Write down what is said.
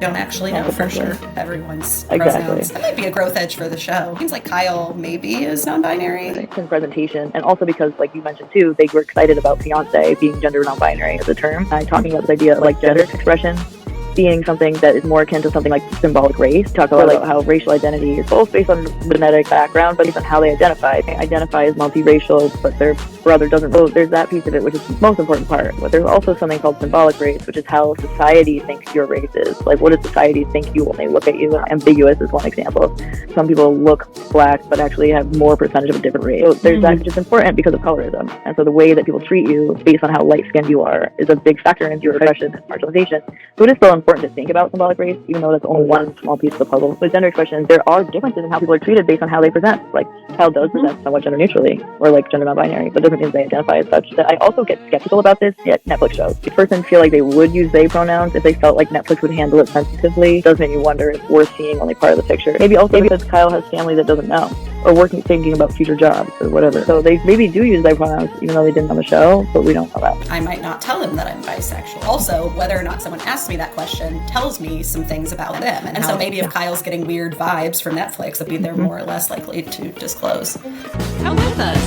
Don't actually know for sure everyone's Exactly. pronouns. That might be a growth edge for the show. Seems like Kyle maybe is non-binary. In presentation, and also because, like you mentioned too, they were excited about fiance being gender non-binary as a term. Talking about this idea of like gender expression being something that is more akin to something like symbolic race. Talk a lot about how racial identity is both based on genetic background, but based on how they identify. They identify as multiracial, but their brother doesn't. So there's that piece of it, which is the most important part. But there's also something called symbolic race, which is how society thinks your race is. Like, what does society think you when they look at you? Ambiguous is one example. Some people look black, but actually have more percentage of a different race. So there's that, which is important because of colorism. And so the way that people treat you based on how light-skinned you are is a big factor in your oppression and marginalization. So it is still important to think about symbolic race, even though that's only one small piece of the puzzle. With gender expression, there are differences in how people are treated based on how they present. Like, Kyle does present somewhat gender neutrally, or like gender non-binary, but doesn't mean they identify as such. That I also get skeptical about this at Netflix shows. The person feel like they would use they pronouns if they felt like Netflix would handle it sensitively. It does make me wonder if we're seeing only part of the picture. Maybe also because Kyle has family that doesn't know, or thinking about future jobs or whatever. So they maybe do use they pronouns, even though they didn't on the show, but we don't know that. I might not tell him that I'm bisexual. Also, whether or not someone asks me that question tells me some things about them. And so maybe if Kyle's getting weird vibes from Netflix, they're more or less likely to disclose. Come with us.